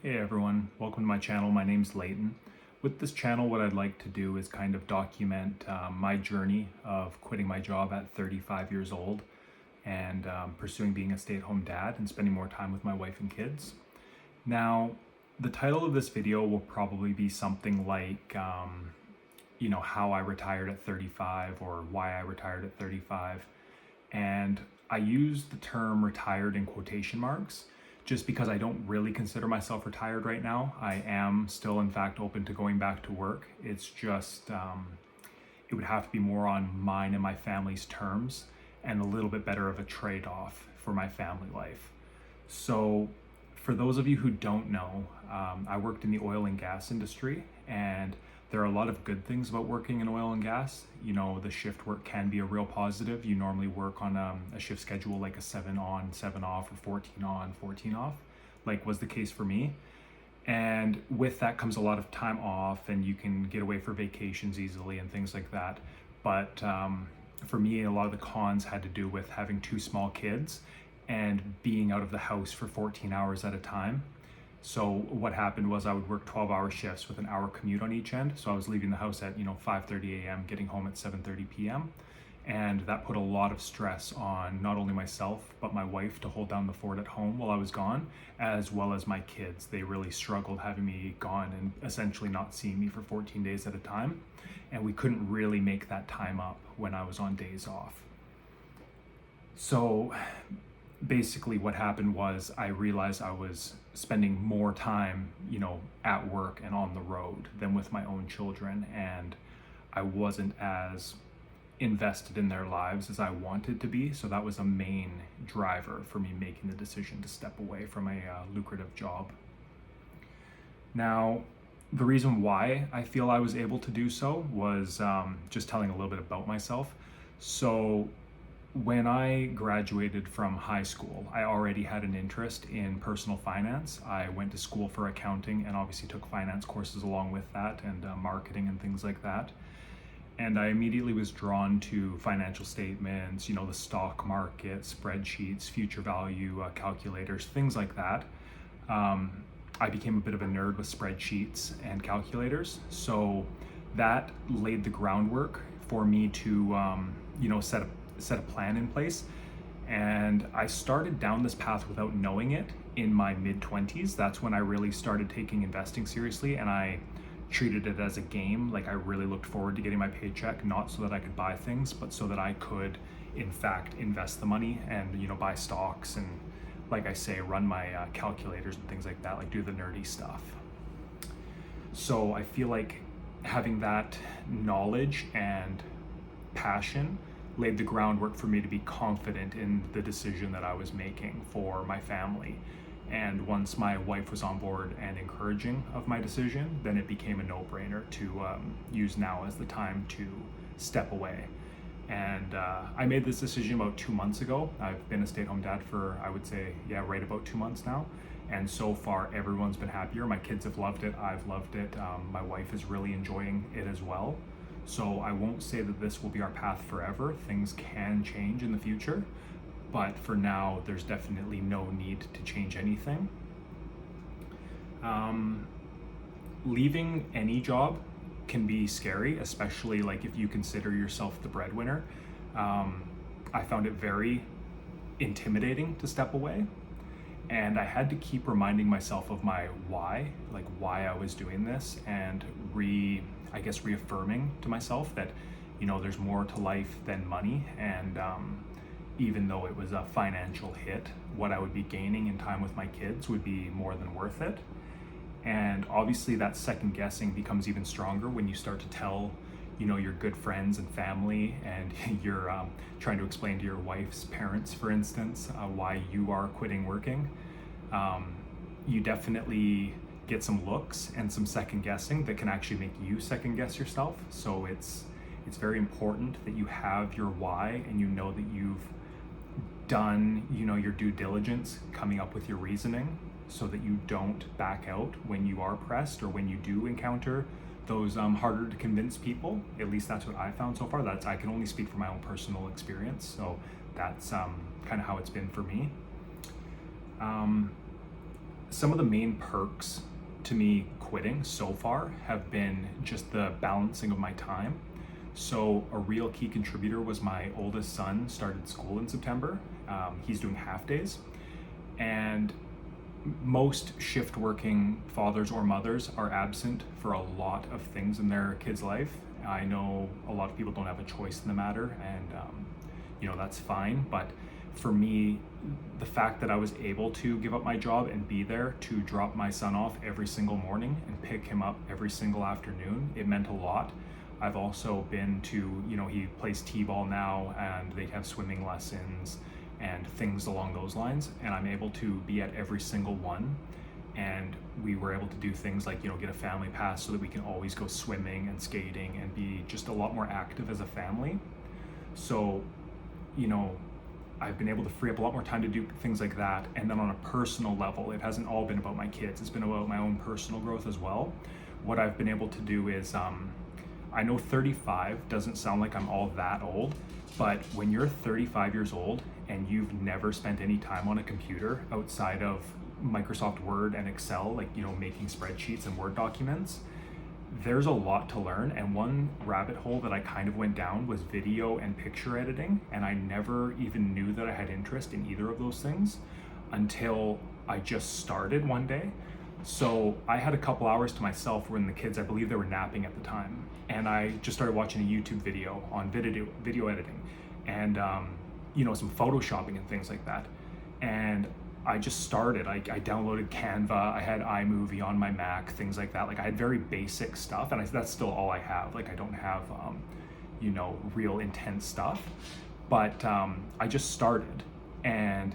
Hey everyone, welcome to my channel. My name's Layton. With this channel, what I'd like to do is kind of document my journey of quitting my job at 35 years old and pursuing being a stay-at-home dad and spending more time with my wife and kids. Now, the title of this video will probably be something like, how I retired at 35 or why I retired at 35. And I use the term retired in quotation marks just because I don't really consider myself retired right now. I am still, in fact, open to going back to work. It's just, it would have to be more on mine and my family's terms and a little bit better of a trade-off for my family life. So for those of you who don't know, I worked in the oil and gas industry, and there are a lot of good things about working in oil and gas. You know, the shift work can be a real positive. You normally work on a shift schedule like a 7 on, 7 off, or 14 on, 14 off, like was the case for me. And with that comes a lot of time off, and you can get away for vacations easily and things like that. But for me, a lot of the cons had to do with having two small kids and being out of the house for 14 hours at a time. So what happened was I would work 12-hour shifts with an hour commute on each end. So I was leaving the house at 5:30 a.m., getting home at 7:30 p.m. And that put a lot of stress on not only myself, but my wife to hold down the fort at home while I was gone, as well as my kids. They really struggled having me gone and essentially not seeing me for 14 days at a time. And we couldn't really make that time up when I was on days off. So basically what happened was I realized I was spending more time, at work and on the road than with my own children. And I wasn't as invested in their lives as I wanted to be. So that was a main driver for me making the decision to step away from a lucrative job. Now, the reason why I feel I was able to do so was just telling a little bit about myself. So when I graduated from high school, I already had an interest in personal finance. I went to school for accounting and obviously took finance courses along with that, and marketing and things like that. And I immediately was drawn to financial statements, the stock market, spreadsheets, future value calculators, things like that. I became a bit of a nerd with spreadsheets and calculators. So that laid the groundwork for me to, set a plan in place. And I started down this path without knowing it in my mid-20s. That's when I really started taking investing seriously, and I treated it as a game. Like, I really looked forward to getting my paycheck, not so that I could buy things, but so that I could in fact invest the money and buy stocks and, like I say, run my calculators and things like that, like do the nerdy stuff. So I feel like having that knowledge and passion laid the groundwork for me to be confident in the decision that I was making for my family. And once my wife was on board and encouraging of my decision, then it became a no-brainer to use now as the time to step away. And I made this decision about 2 months ago. I've been a stay-at-home dad for, I would say, right about 2 months now. And so far, everyone's been happier. My kids have loved it. I've loved it. My wife is really enjoying it as well. So I won't say that this will be our path forever. Things can change in the future, but for now, there's definitely no need to change anything. Leaving any job can be scary, especially like if you consider yourself the breadwinner. I found it very intimidating to step away, and I had to keep reminding myself of my why, like why I was doing this, and reaffirming to myself that, there's more to life than money. And even though it was a financial hit, what I would be gaining in time with my kids would be more than worth it. And obviously that second guessing becomes even stronger when you start to tell, your good friends and family, and you're trying to explain to your wife's parents, for instance, why you are quitting working. You definitely get some looks and some second guessing that can actually make you second guess yourself. So it's very important that you have your why, and that you've done your due diligence coming up with your reasoning, so that you don't back out when you are pressed or when you do encounter those harder to convince people. At least that's what I found so far. I can only speak from my own personal experience, so that's kind of how it's been for me. some of the main perks to me quitting so far have been just the balancing of my time. So a real key contributor was my oldest son started school in September. He's doing half days, and most shift working fathers or mothers are absent for a lot of things in their kid's life. I know a lot of people don't have a choice in the matter, and that's fine. But for me, the fact that I was able to give up my job and be there to drop my son off every single morning and pick him up every single afternoon, it meant a lot. I've also been to, he plays t-ball now, and they have swimming lessons and things along those lines, and I'm able to be at every single one. And we were able to do things like, get a family pass so that we can always go swimming and skating and be just a lot more active as a family. So, I've been able to free up a lot more time to do things like that. And then on a personal level, it hasn't all been about my kids. It's been about my own personal growth as well. What I've been able to do is, I know 35 doesn't sound like I'm all that old, but when you're 35 years old and you've never spent any time on a computer outside of Microsoft Word and Excel, making spreadsheets and Word documents, there's a lot to learn. And one rabbit hole that I kind of went down was video and picture editing, and I never even knew that I had interest in either of those things until I just started one day. So I had a couple hours to myself when the kids, I believe they were napping at the time, and I just started watching a YouTube video on video editing and some photoshopping and things like that. And I just started. I downloaded Canva, I had iMovie on my Mac, things like that. I had very basic stuff, and that's still all I have. I don't have real intense stuff, but I just started, and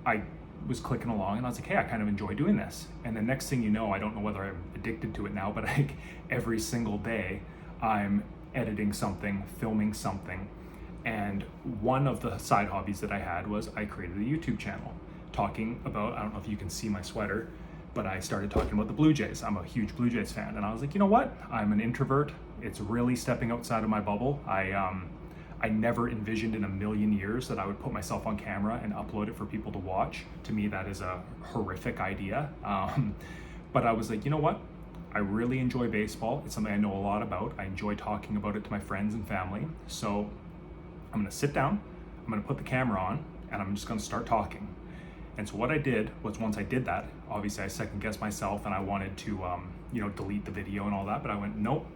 I was clicking along, and I was like, hey, I kind of enjoy doing this. And the next thing you know, I don't know whether I'm addicted to it now, but every single day I'm editing something, filming something. And one of the side hobbies that I had was I created a YouTube channel talking about, I don't know if you can see my sweater, but I started talking about the Blue Jays. I'm a huge Blue Jays fan, and I was like, you know what? I'm an introvert. It's really stepping outside of my bubble. I never envisioned in a million years that I would put myself on camera and upload it for people to watch. To me, that is a horrific idea. But I was like, you know what? I really enjoy baseball. It's something I know a lot about. I enjoy talking about it to my friends and family. So I'm gonna sit down, I'm gonna put the camera on, and I'm just gonna start talking. And so what I did was, once I did that, obviously I second guessed myself, and I wanted to, delete the video and all that, but I went, nope,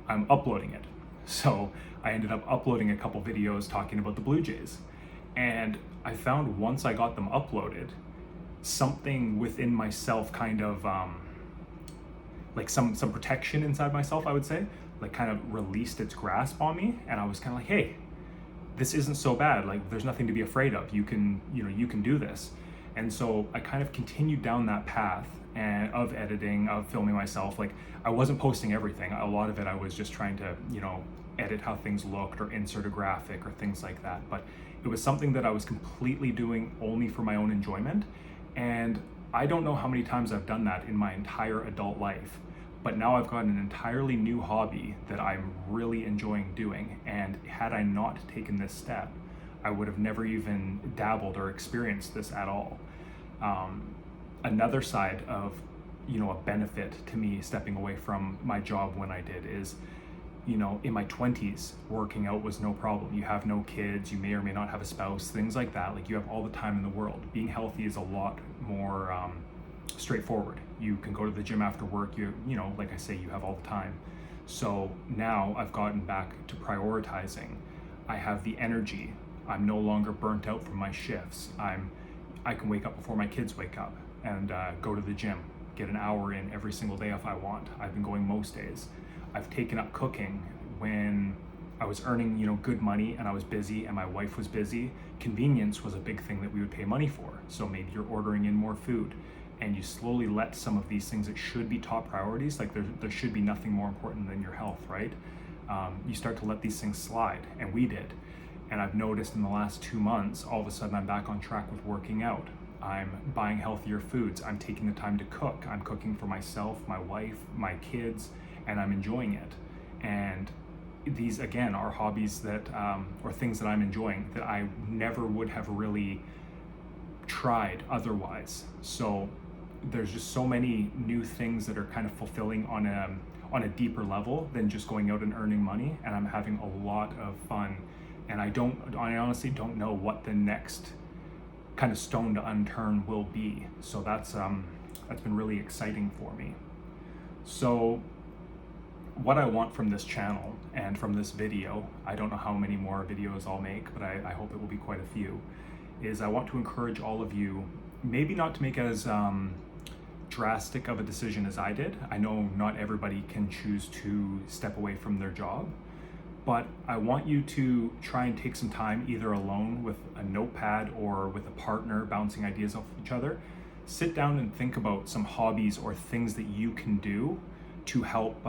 I'm uploading it. So I ended up uploading a couple videos talking about the Blue Jays. And I found once I got them uploaded, something within myself kind of, some protection inside myself, I would say, kind of released its grasp on me. And I was kind of like, hey, this isn't so bad. There's nothing to be afraid of. You can do this. And so I kind of continued down that path of editing, of filming myself. I wasn't posting everything. A lot of it I was just trying to, edit how things looked or insert a graphic or things like that. But it was something that I was completely doing only for my own enjoyment. And I don't know how many times I've done that in my entire adult life. But now I've got an entirely new hobby that I'm really enjoying doing. And had I not taken this step, I would have never even dabbled or experienced this at all. Another side of, a benefit to me stepping away from my job when I did is, in my 20s, working out was no problem. You have no kids, you may or may not have a spouse, things like that. You have all the time in the world. Being healthy is a lot more straightforward. You can go to the gym after work, like I say, you have all the time. So now I've gotten back to prioritizing. I have the energy. I'm no longer burnt out from my shifts. I can wake up before my kids wake up and go to the gym, get an hour in every single day if I want. I've been going most days. I've taken up cooking when I was earning, good money and I was busy and my wife was busy. Convenience was a big thing that we would pay money for. So maybe you're ordering in more food, and you slowly let some of these things that should be top priorities, there should be nothing more important than your health, right? You start to let these things slide, and we did. And I've noticed in the last 2 months, all of a sudden I'm back on track with working out. I'm buying healthier foods. I'm taking the time to cook. I'm cooking for myself, my wife, my kids, and I'm enjoying it. And these, again, are hobbies that, or things that I'm enjoying that I never would have really tried otherwise. So there's just so many new things that are kind of fulfilling on a deeper level than just going out and earning money, and I'm having a lot of fun. And I honestly don't know what the next kind of stone to unturn will be. So that's been really exciting for me. So what I want from this channel and from this video, I don't know how many more videos I'll make, but I hope it will be quite a few, is I want to encourage all of you, maybe not to make as drastic of a decision as I did. I know not everybody can choose to step away from their job, but I want you to try and take some time, either alone with a notepad or with a partner, bouncing ideas off each other. Sit down and think about some hobbies or things that you can do to help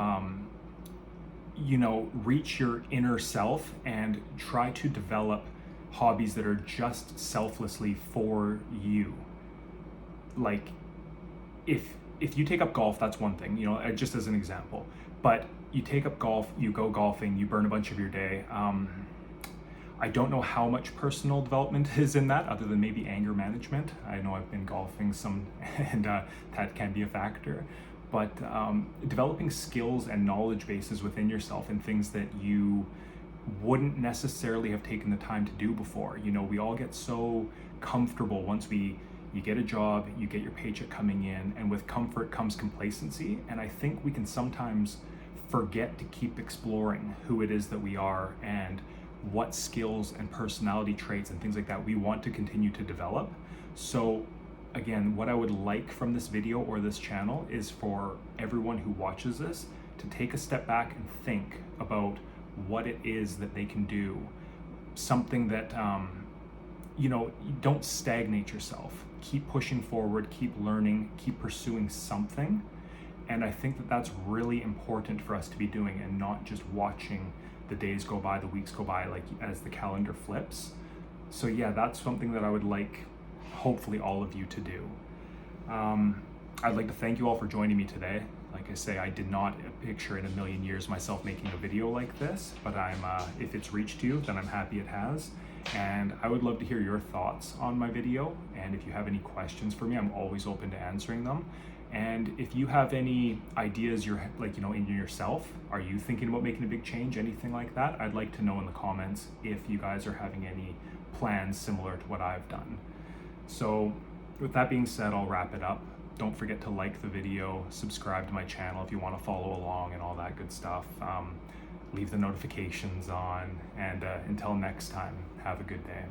reach your inner self, and try to develop hobbies that are just selflessly for you. Like, if you take up golf, that's one thing, just as an example. But you take up golf, you go golfing, you burn a bunch of your day. I don't know how much personal development is in that, other than maybe anger management. I know I've been golfing some, and that can be a factor. But developing skills and knowledge bases within yourself and things that you wouldn't necessarily have taken the time to do before. We all get so comfortable once you get a job, you get your paycheck coming in, and with comfort comes complacency. And I think we can sometimes forget to keep exploring who it is that we are and what skills and personality traits and things like that we want to continue to develop. So again, what I would like from this video or this channel is for everyone who watches this to take a step back and think about what it is that they can do. Something that, don't stagnate yourself. Keep pushing forward, keep learning, keep pursuing something. And I think that that's really important for us to be doing, and not just watching the days go by, the weeks go by, like as the calendar flips. So yeah, that's something that I would like, hopefully, all of you to do. I'd like to thank you all for joining me today. Like I say, I did not picture in a million years myself making a video like this, but if it's reached you, then I'm happy it has. And I would love to hear your thoughts on my video. And if you have any questions for me, I'm always open to answering them. And if you have any ideas in yourself, are you thinking about making a big change, anything like that? I'd like to know in the comments if you guys are having any plans similar to what I've done. So with that being said, I'll wrap it up. Don't forget to like the video, subscribe to my channel if you want to follow along and all that good stuff. Leave the notifications on, and until next time, have a good day.